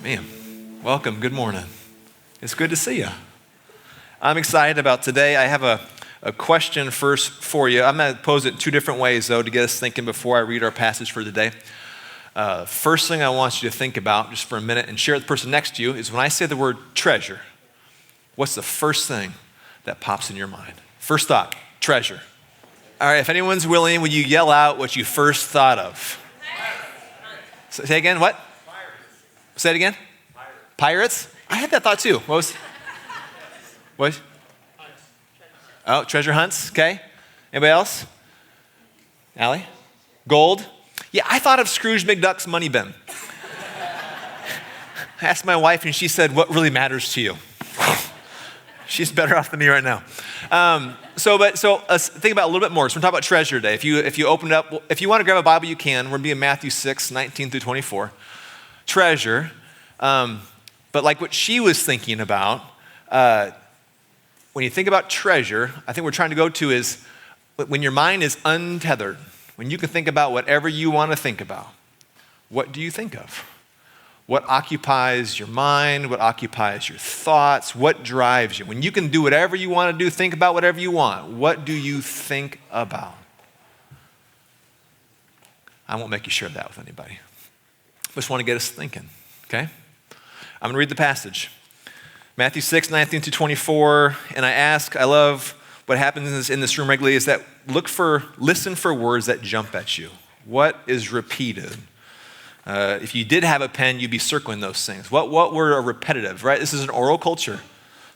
Man, welcome, good morning. It's good to see you. I'm excited about today. I have a question first for you. I'm going to pose it 2 different ways, though, to get us thinking before I read our passage for today. First thing I want you to think about, just for a minute, and share with the person next to you, is when I say the word treasure, what's the first thing that pops in your mind? First thought, treasure. All right, if anyone's willing, would you yell out what you first thought of? Say again, what? Say it again? Pirates? I had that thought too. What? Oh, treasure hunts, okay. Anybody else? Allie? Gold? Yeah, I thought of Scrooge McDuck's money bin. I asked my wife and she said, what really matters to you? She's better off than me right now. So think about it a little bit more. So we're talking about treasure day. If you open it up, if you want to grab a Bible, you can. We're going to be in Matthew 6, 19 through 24. Treasure. But like what she was thinking about, when you think about treasure, I think we're trying to go to is when your mind is untethered, when you can think about whatever you want to think about, what do you think of? What occupies your mind? What occupies your thoughts? What drives you? When you can do whatever you want to do, think about whatever you want, what do you think about? I won't make you share that with anybody. I just want to get us thinking, okay? I'm going to read the passage. Matthew 6, 19 to 24, and I love what happens in this room regularly is that listen for words that jump at you. What is repeated? If you did have a pen, you'd be circling those things. What were repetitive, right? This is an oral culture.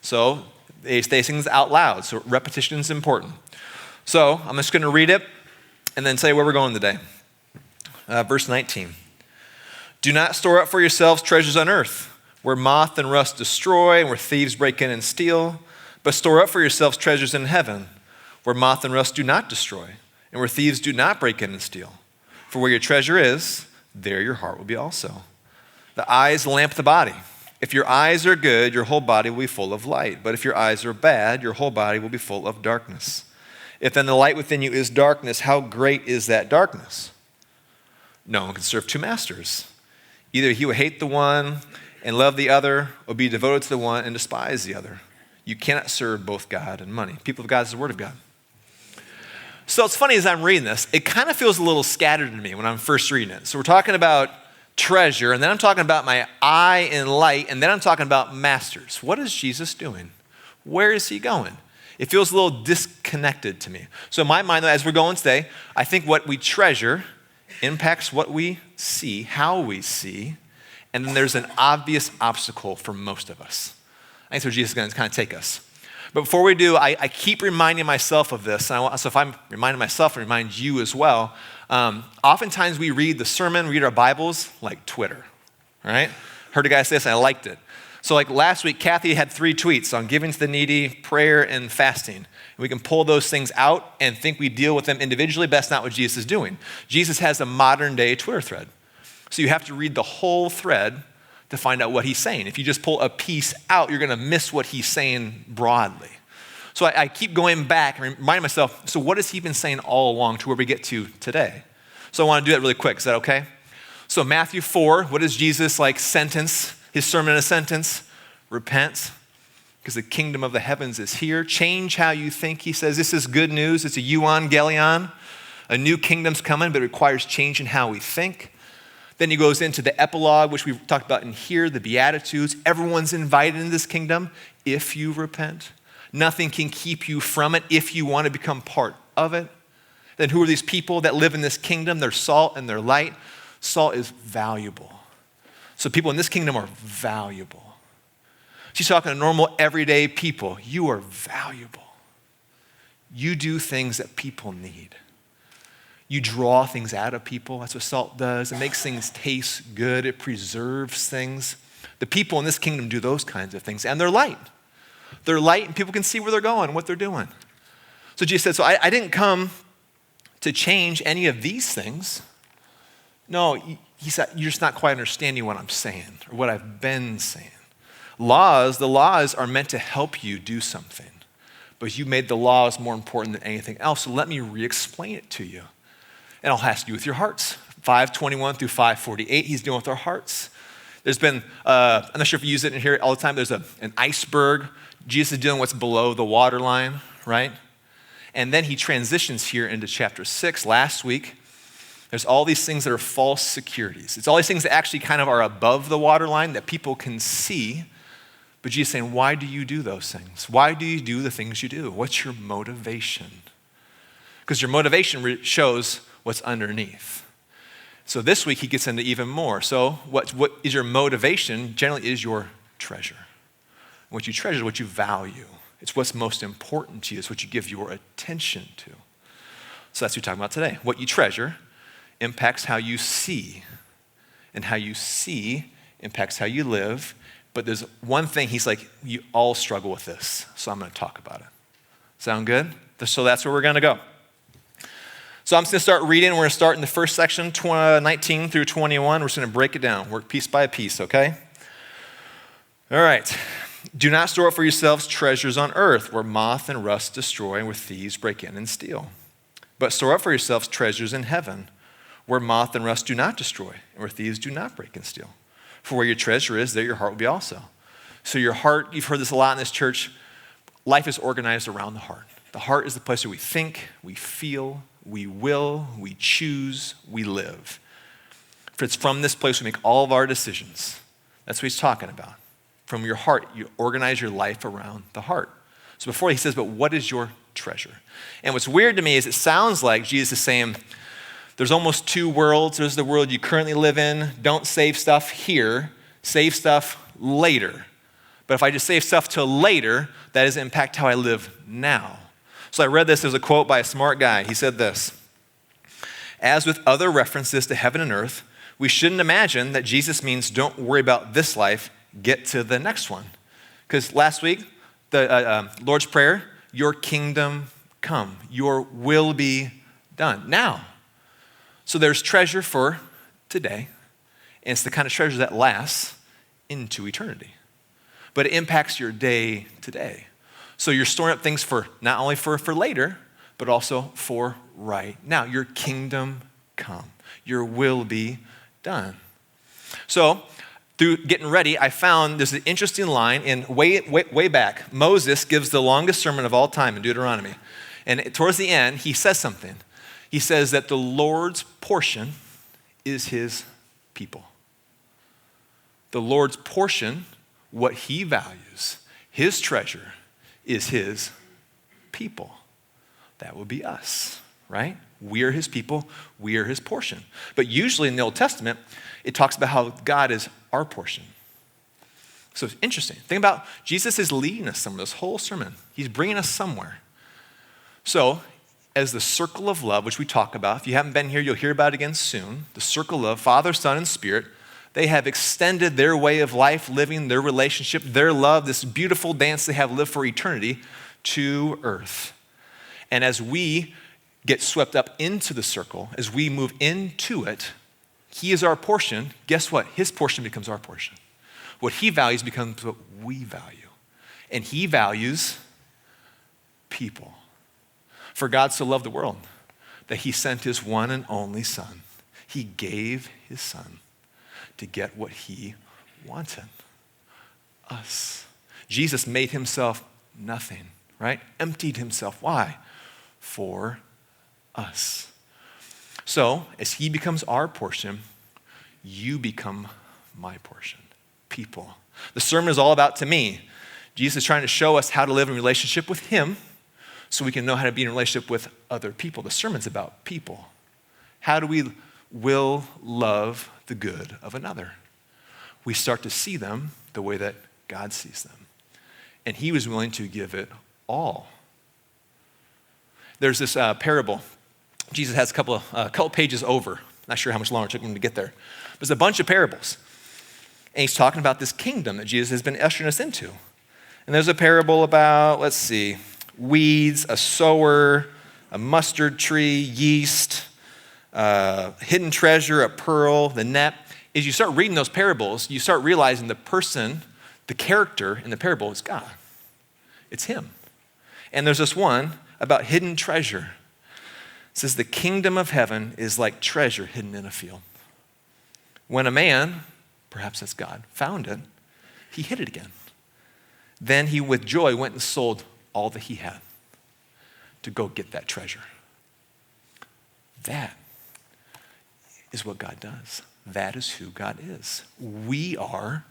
So they say things out loud, so repetition is important. So I'm just going to read it and then tell you where we're going today. Verse 19. Do not store up for yourselves treasures on earth, where moth and rust destroy and where thieves break in and steal, but store up for yourselves treasures in heaven, where moth and rust do not destroy and where thieves do not break in and steal. For where your treasure is, there your heart will be also. The eye is the lamp of the body. If your eyes are good, your whole body will be full of light. But if your eyes are bad, your whole body will be full of darkness. If then the light within you is darkness, how great is that darkness? No one can serve 2 masters. Either he will hate the one and love the other, or be devoted to the one and despise the other. You cannot serve both God and money. People of God is the word of God. So it's funny as I'm reading this, it kind of feels a little scattered to me when I'm first reading it. So we're talking about treasure, and then I'm talking about my eye and light, and then I'm talking about masters. What is Jesus doing? Where is he going? It feels a little disconnected to me. So in my mind, as we're going today, I think what we treasure impacts what we see, how we see, and then there's an obvious obstacle for most of us. I think that's where Jesus is going to kind of take us. But before we do, I keep reminding myself of this. So if I'm reminding myself, I remind you as well. Oftentimes we read the sermon, read our Bibles like Twitter, right? Heard a guy say this, and I liked it. So like last week, Kathy had 3 tweets on giving to the needy, prayer, and fasting. And we can pull those things out and think we deal with them individually, but that's not what Jesus is doing. Jesus has a modern day Twitter thread. So you have to read the whole thread to find out what he's saying. If you just pull a piece out, you're going to miss what he's saying broadly. So I keep going back and reminding myself, so what has he been saying all along to where we get to today? So I want to do that really quick. Is that okay? So Matthew 4, what is Jesus sentence, his sermon in a sentence? Repent, because the kingdom of the heavens is here. Change how you think, he says. This is good news. It's a euangelion. A new kingdom's coming, but it requires change in how we think. Then he goes into the epilogue, which we've talked about in here, the Beatitudes. Everyone's invited in this kingdom if you repent. Nothing can keep you from it if you want to become part of it. Then who are these people that live in this kingdom? They're salt and they're light. Salt is valuable. So people in this kingdom are valuable. She's talking to normal, everyday people. You are valuable. You do things that people need. You draw things out of people. That's what salt does. It makes things taste good. It preserves things. The people in this kingdom do those kinds of things, and they're light. They're light, and people can see where they're going, what they're doing. So Jesus said, so I didn't come to change any of these things. No, he said, you're just not quite understanding what I'm saying or what I've been saying. The laws are meant to help you do something, but you made the laws more important than anything else, so let me re-explain it to you. And it all has to do with your hearts. 5:21 through 5:48, he's dealing with our hearts. There's been, I'm not sure if you use it in here all the time, there's an iceberg. Jesus is dealing with what's below the waterline, right? And then he transitions here into chapter 6 last week. There's all these things that are false securities. It's all these things that actually kind of are above the waterline that people can see. But Jesus is saying, why do you do those things? Why do you do the things you do? What's your motivation? Because your motivation shows what's underneath. So this week he gets into even more. So what is your motivation? Generally is your treasure. What you treasure is what you value. It's what's most important to you. It's what you give your attention to. So that's what we're talking about today. What you treasure impacts how you see. And how you see impacts how you live. But there's one thing he's like, you all struggle with this. So I'm going to talk about it. Sound good? So that's where we're going to go. So I'm just going to start reading. We're going to start in the first section, 19 through 21. We're just going to break it down, work piece by piece, okay? All right. Do not store up for yourselves treasures on earth where moth and rust destroy and where thieves break in and steal. But store up for yourselves treasures in heaven where moth and rust do not destroy and where thieves do not break and steal. For where your treasure is, there your heart will be also. So your heart, you've heard this a lot in this church, life is organized around the heart. The heart is the place where we think, we feel, we will, we choose, we live. For it's from this place we make all of our decisions. That's what he's talking about. From your heart, you organize your life around the heart. So before he says, but what is your treasure? And what's weird to me is it sounds like Jesus is saying, there's almost two worlds. There's the world you currently live in. Don't save stuff here. Save stuff later. But if I just save stuff till later, that doesn't impact how I live now. So I read this as a quote by a smart guy. He said this, as with other references to heaven and earth, we shouldn't imagine that Jesus means don't worry about this life, get to the next one. Because last week, the Lord's Prayer, your kingdom come, your will be done now. So there's treasure for today, and it's the kind of treasure that lasts into eternity. But it impacts your day today. So you're storing up things for not only for later, but also for right now. Your kingdom come, your will be done. So through getting ready, I found there's an interesting line in way back. Moses gives the longest sermon of all time in Deuteronomy. And towards the end, he says something. He says that the Lord's portion is his people. The Lord's portion, what he values, his treasure, is his people. That would be us, right? We are his people. We are his portion. But usually in the Old Testament, it talks about how God is our portion. So it's interesting. Think about Jesus is leading us somewhere, this whole sermon. He's bringing us somewhere. So as the circle of love, which we talk about, if you haven't been here, you'll hear about it again soon. The circle of Father, Son, and Spirit, they have extended their way of life, living their relationship, their love, this beautiful dance they have lived for eternity to earth. And as we get swept up into the circle, as we move into it, he is our portion. Guess what? His portion becomes our portion. What he values becomes what we value. And he values people. For God so loved the world that he sent his one and only Son. He gave his Son to get what he wanted, us. Jesus made himself nothing, right? Emptied himself. Why? For us. So, as he becomes our portion, you become my portion, people. The sermon is all about, to me, Jesus is trying to show us how to live in relationship with him so we can know how to be in relationship with other people. The sermon's about people. How do we will love the good of another? We start to see them the way that God sees them. And he was willing to give it all. There's this parable. Jesus has a couple pages over. Not sure how much longer it took him to get there. There's a bunch of parables. And he's talking about this kingdom that Jesus has been ushering us into. And there's a parable about, weeds, a sower, a mustard tree, yeast, hidden treasure, a pearl, the net. As you start reading those parables, you start realizing the person, the character in the parable is God. It's him. And there's this one about hidden treasure. It says the kingdom of heaven is like treasure hidden in a field. When a man perhaps that's God, found it, he hid it again. Then he, with joy, went and sold all that he had to go get that treasure. That is what God does. That is who God is. We are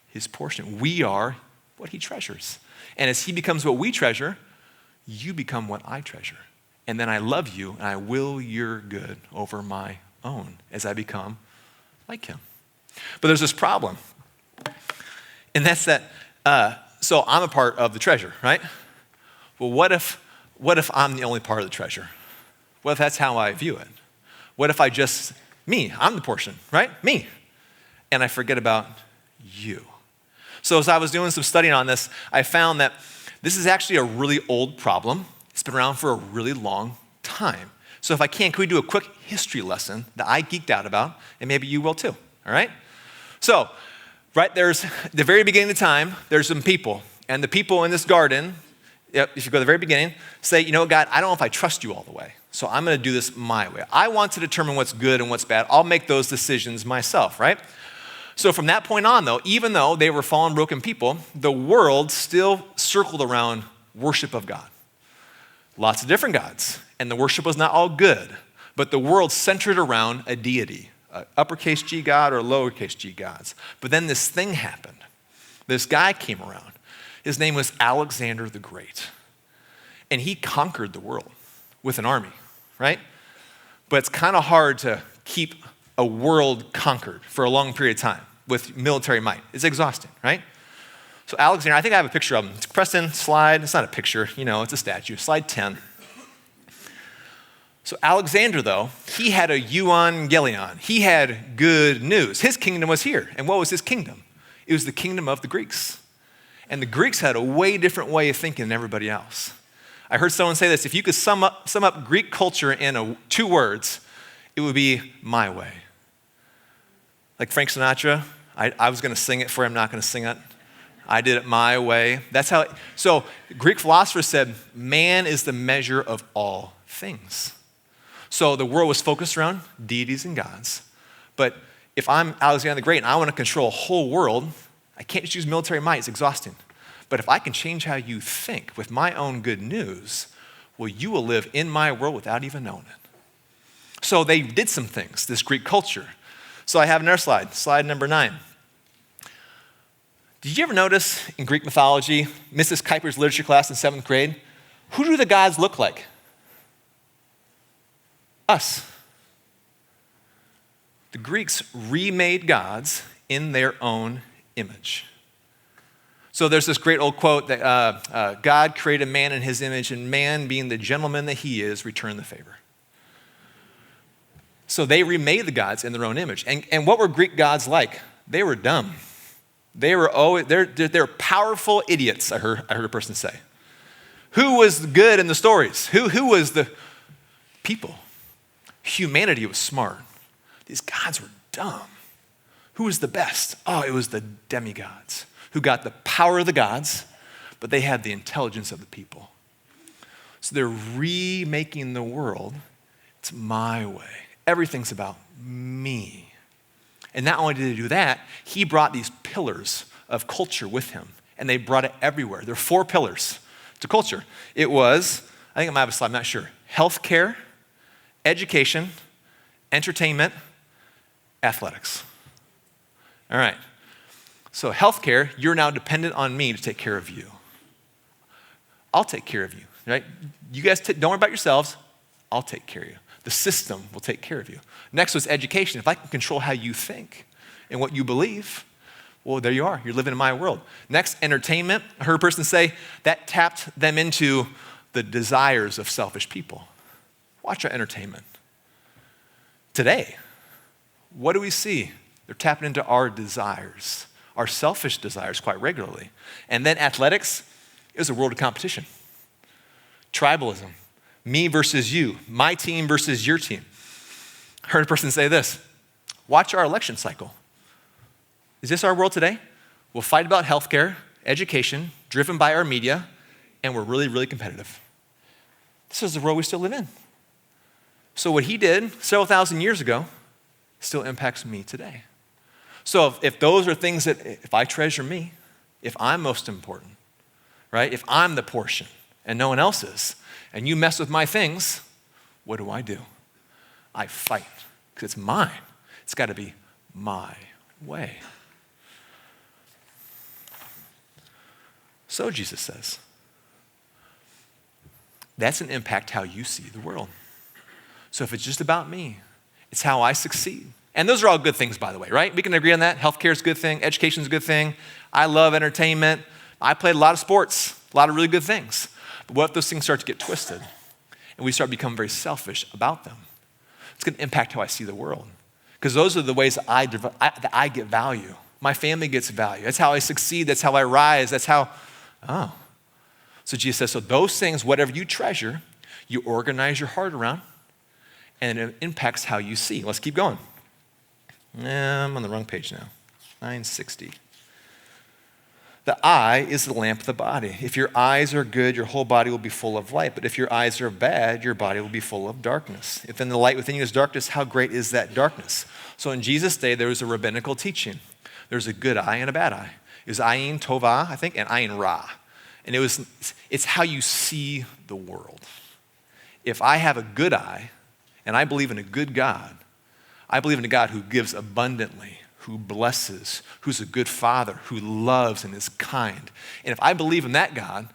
his portion. We are what he treasures. And as he becomes what we treasure, you become what I treasure. And then I love you and I will your good over my own as I become like him. But there's this problem. And that's that, so I'm a part of the treasure, right? Well, what if I'm the only part of the treasure? What if that's how I view it? What if I'm the portion, right? Me. And I forget about you. So as I was doing some studying on this, I found that this is actually a really old problem. It's been around for a really long time. So if I can we do a quick history lesson that I geeked out about, and maybe you will too, all right? So, right, there's the very beginning of time, there's some people. And the people in this garden, if you go to the very beginning, say, you know what, God, I don't know if I trust you all the way. So I'm going to do this my way. I want to determine what's good and what's bad. I'll make those decisions myself, right? So from that point on, though, even though they were fallen, broken people, the world still circled around worship of God. Lots of different gods, and the worship was not all good, but the world centered around a deity, uppercase G God or lowercase g gods. But then this thing happened. This guy came around. His name was Alexander the Great, and he conquered the world with an army, right? But it's kind of hard to keep a world conquered for a long period of time with military might. It's exhausting, right? So Alexander, I think I have a picture of him. Preston, slide. It's not a picture, it's a statue. Slide 10. So Alexander, though, he had a euangelion. He had good news. His kingdom was here. And what was his kingdom? It was the kingdom of the Greeks. And the Greeks had a way different way of thinking than everybody else. I heard someone say this: if you could sum up Greek culture in 2 words, it would be my way. Like Frank Sinatra, I was going to sing it for him, not going to sing it. I did it my way. That's how. So Greek philosophers said, man is the measure of all things. So the world was focused around deities and gods. But if I'm Alexander the Great and I want to control a whole world, I can't just use military might. It's exhausting. But if I can change how you think with my own good news, well, you will live in my world without even knowing it. So they did some things, this Greek culture. So I have another slide number 9. Did you ever notice in Greek mythology, Mrs. Kuiper's literature class in 7th grade, who do the gods look like? Us. The Greeks remade gods in their own image. So there's this great old quote that God created man in his image, and man, being the gentleman that he is, returned the favor. So they remade the gods in their own image. And what were Greek gods like? They were dumb. They're powerful idiots, I heard a person say. Who was good in the stories? Who was the people? Humanity was smart. These gods were dumb. Who was the best? Oh, it was the demigods who got the power of the gods, but they had the intelligence of the people. So they're remaking the world. It's my way. Everything's about me. And not only did he do that, he brought these pillars of culture with him, and they brought it everywhere. There are 4 pillars to culture. It was, I think I might have a slide, I'm not sure, healthcare, education, entertainment, athletics. All right. So healthcare, you're now dependent on me to take care of you. I'll take care of you, right? You guys don't worry about yourselves. I'll take care of you. The system will take care of you. Next was education. If I can control how you think and what you believe, well, there you are. You're living in my world. Next, entertainment. I heard a person say that tapped them into the desires of selfish people. Watch our entertainment. Today, what do we see? They're tapping into our desires, our selfish desires quite regularly. And then athletics, it was a world of competition. Tribalism, me versus you, my team versus your team. I heard a person say this: watch our election cycle. Is this our world today? We'll fight about healthcare, education, driven by our media, and we're really, really competitive. This is the world we still live in. So what he did several thousand years ago still impacts me today. So if those are things that, if I treasure me, if I'm most important, right? If I'm the portion and no one else is, and you mess with my things, what do? I fight, because it's mine. It's got to be my way. So Jesus says, that's an impact how you see the world. So if it's just about me, it's how I succeed. And those are all good things, by the way, right? We can agree on that. Healthcare is a good thing. Education is a good thing. I love entertainment. I played a lot of sports, a lot of really good things. But what if those things start to get twisted and we start to become very selfish about them? It's going to impact how I see the world. Because those are the ways that I get value. My family gets value. That's how I succeed. That's how I rise. So Jesus says, so those things, whatever you treasure, you organize your heart around, and it impacts how you see. Let's keep going. I'm on the wrong page now. 960. The eye is the lamp of the body. If your eyes are good, your whole body will be full of light. But if your eyes are bad, your body will be full of darkness. If then the light within you is darkness, how great is that darkness? So in Jesus' day, there was a rabbinical teaching. There's a good eye and a bad eye. It was ayin tova, I think, and ayin ra. And it's how you see the world. If I have a good eye, and I believe in a good God, I believe in a God who gives abundantly, who blesses, who's a good father, who loves and is kind. And if I believe in that God,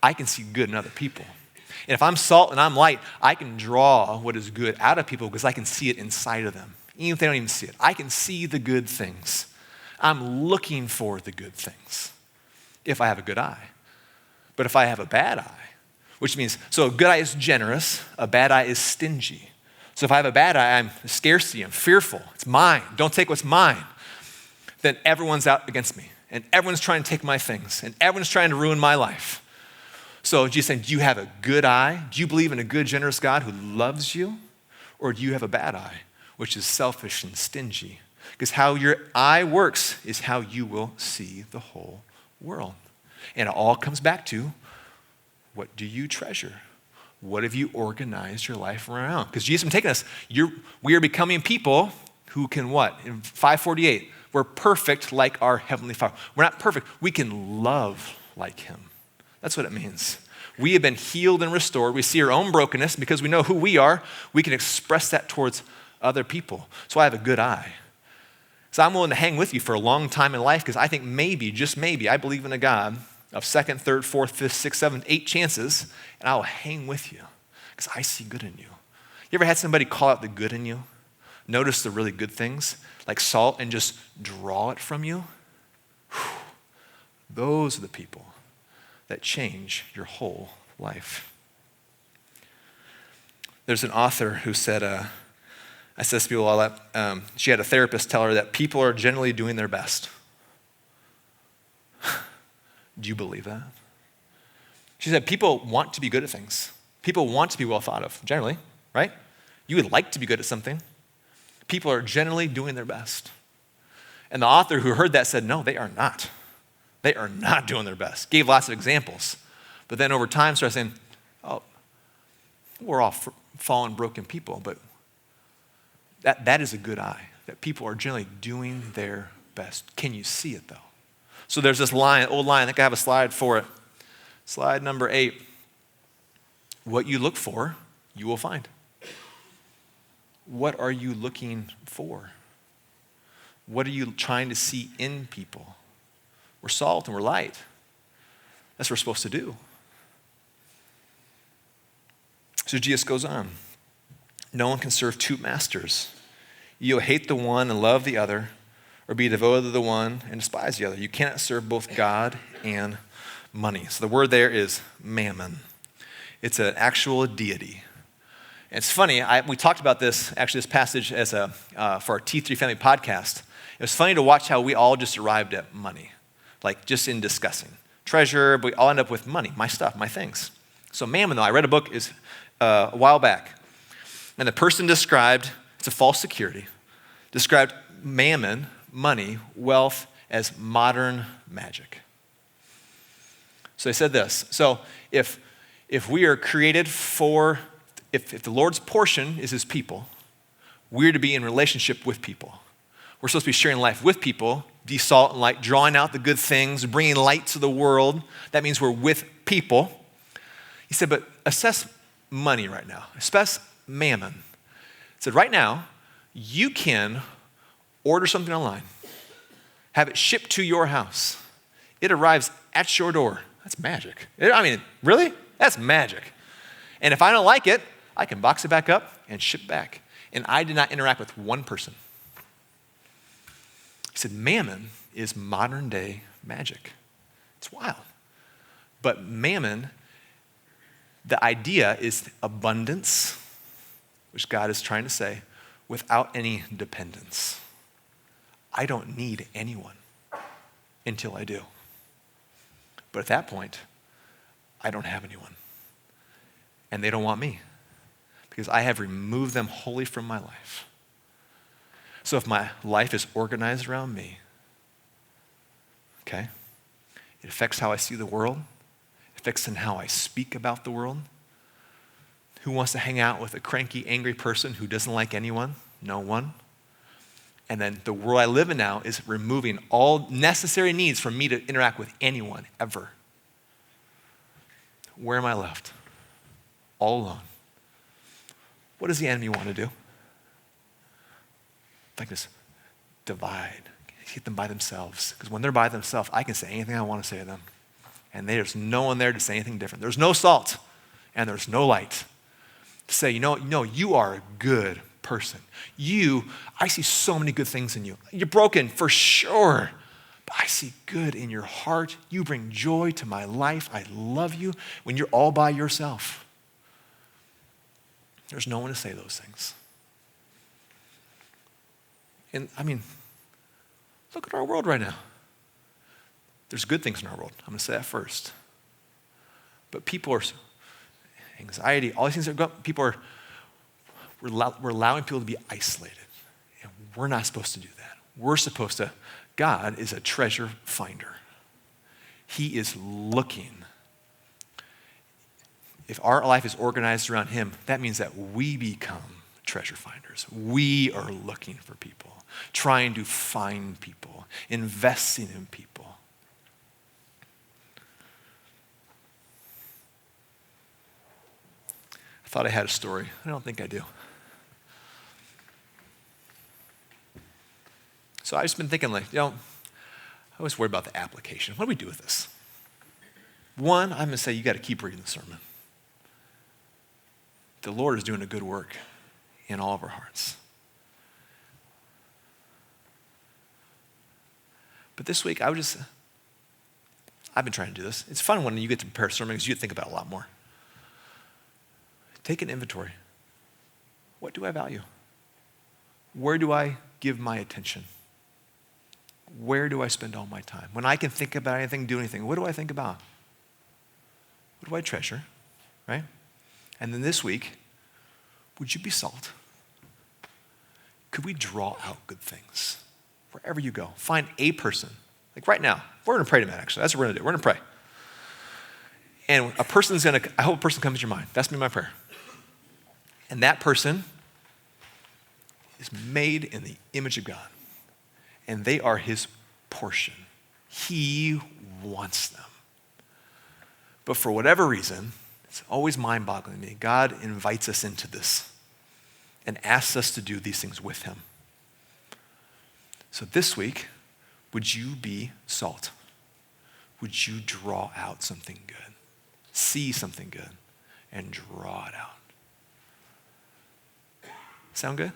I can see good in other people. And if I'm salt and I'm light, I can draw what is good out of people because I can see it inside of them. Even if they don't even see it, I can see the good things. I'm looking for the good things if I have a good eye. But if I have a bad eye, which means, so a good eye is generous, a bad eye is stingy. So if I have a bad eye, I'm scarcity, I'm fearful, it's mine, don't take what's mine. Then everyone's out against me, and everyone's trying to take my things, and everyone's trying to ruin my life. So Jesus saying, do you have a good eye? Do you believe in a good, generous God who loves you? Or do you have a bad eye, which is selfish and stingy? Because how your eye works is how you will see the whole world. And it all comes back to, what do you treasure? What have you organized your life around? Because Jesus is taking us, we are becoming people who can what? In 548, we're perfect like our Heavenly Father. We're not perfect. We can love like Him. That's what it means. We have been healed and restored. We see our own brokenness because we know who we are. We can express that towards other people. So I have a good eye. So I'm willing to hang with you for a long time in life because I think maybe, just maybe, I believe in a God of second, third, fourth, fifth, sixth, seventh, 8 chances, and I will hang with you because I see good in you. You ever had somebody call out the good in you? Notice the really good things, like salt, and just draw it from you? Whew. Those are the people that change your whole life. There's an author who said, I said to people all that, she had a therapist tell her that people are generally doing their best. Do you believe that? She said people want to be good at things. People want to be well thought of, generally, right? You would like to be good at something. People are generally doing their best. And the author who heard that said, no, they are not. They are not doing their best. Gave lots of examples. But then over time started saying, oh, we're all fallen, broken people, but that is a good eye, that people are generally doing their best. Can you see it though? So there's this line, old line, I think I have a slide for it. Slide number 8. What you look for, you will find. What are you looking for? What are you trying to see in people? We're salt and we're light. That's what we're supposed to do. So Jesus goes on. No one can serve 2 masters. You'll hate the one and love the other, or be devoted to the one and despise the other. You cannot serve both God and money. So the word there is mammon. It's an actual deity. And it's funny, we talked about this passage as for our T3 Family podcast. It was funny to watch how we all just arrived at money, like just in discussing. Treasure, but we all end up with money, my stuff, my things. So mammon, though, I read a book a while back, and the person described, it's a false security, described mammon, money, wealth, as modern magic. So they said this, so if we are created for, if the Lord's portion is His people, we're to be in relationship with people. We're supposed to be sharing life with people, be salt and light, drawing out the good things, bringing light to the world. That means we're with people. He said, but assess money right now. Assess mammon. He said, right now, you can order something online, have it shipped to your house. It arrives at your door. That's magic. Really? That's magic. And if I don't like it, I can box it back up and ship back. And I did not interact with one person. He said, mammon is modern day magic. It's wild. But mammon, the idea is abundance, which God is trying to say, without any dependence. I don't need anyone until I do. But at that point, I don't have anyone. And they don't want me because I have removed them wholly from my life. So if my life is organized around me, okay, it affects how I see the world. It affects how I speak about the world. Who wants to hang out with a cranky, angry person who doesn't like anyone? No one. And then the world I live in now is removing all necessary needs for me to interact with anyone ever. Where am I left? All alone. What does the enemy want to do? Like this, divide, get them by themselves. Because when they're by themselves, I can say anything I want to say to them. And there's no one there to say anything different. There's no salt and there's no light. To say, you are a good person. I see so many good things in you. You're broken for sure, but I see good in your heart. You bring joy to my life. I love you when you're all by yourself. There's no one to say those things. And look at our world right now. There's good things in our world. I'm going to say that first. But people are, anxiety, all these things are going, we're allowing people to be isolated. And we're not supposed to do that. We're supposed to, God is a treasure finder. He is looking. If our life is organized around him, that means that we become treasure finders. We are looking for people, trying to find people, investing in people. I thought I had a story. I don't think I do. So I've just been thinking I always worry about the application. What do we do with this? One, I'm going to say you got to keep reading the sermon. The Lord is doing a good work in all of our hearts. But this week, I've been trying to do this. It's fun when you get to prepare sermons, you think about it a lot more. Take an inventory. What do I value? Where do I give my attention? Where do I spend all my time? When I can think about anything, do anything, what do I think about? What do I treasure, right? And then this week, would you be salt? Could we draw out good things? Wherever you go, find a person. Like right now, we're going to pray tonight, actually. That's what we're going to do. We're going to pray. And I hope a person comes to your mind. That's my prayer. And that person is made in the image of God. And they are his portion. He wants them. But for whatever reason, it's always mind-boggling to me. God invites us into this and asks us to do these things with him. So this week, would you be salt? Would you draw out something good? See something good and draw it out. Sound good?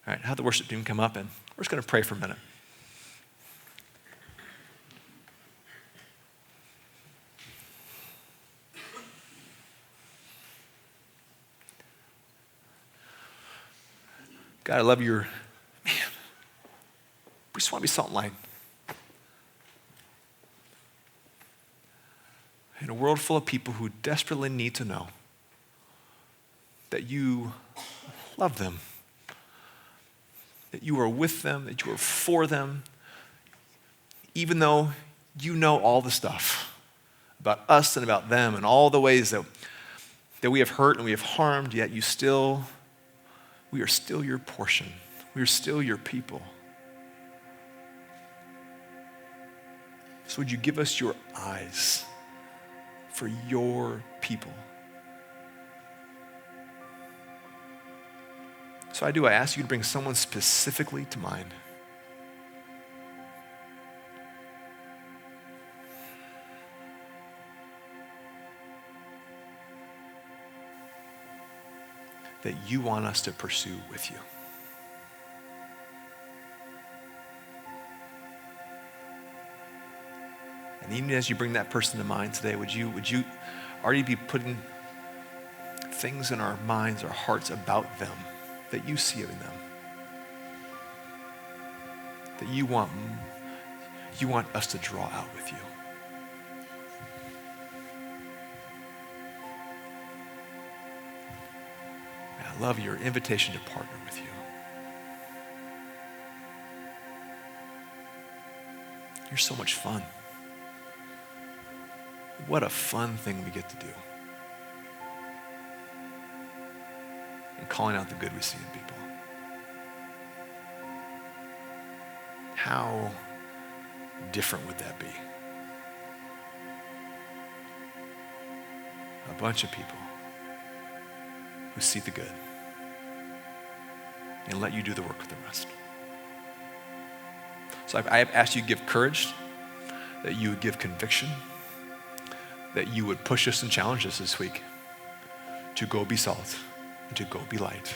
All right, have the worship team come up and we're just going to pray for a minute. God, I love your, man, we just want to be salt and light. In a world full of people who desperately need to know that you love them, that you are with them, that you are for them, even though you know all the stuff about us and about them and all the ways that we have hurt and we have harmed, yet we are still your portion. We're still your people. So would you give us your eyes for your people? So I ask you to bring someone specifically to mind. That you want us to pursue with you. And even as you bring that person to mind today, would you already be putting things in our minds, our hearts about them that you see in them? That you want us to draw out with you. Man, I love your invitation to partner with you. You're so much fun. What a fun thing we get to do. And calling out the good we see in people. How different would that be? A bunch of people who see the good and let you do the work with the rest. So I have asked you to give courage, that you would give conviction, that you would push us and challenge us this week to go be salt and to go be light,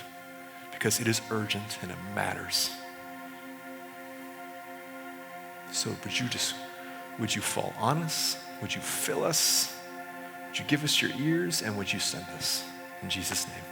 because it is urgent and it matters. So would you fall on us? Would you fill us? Would you give us your ears? And would you send us? In Jesus' name.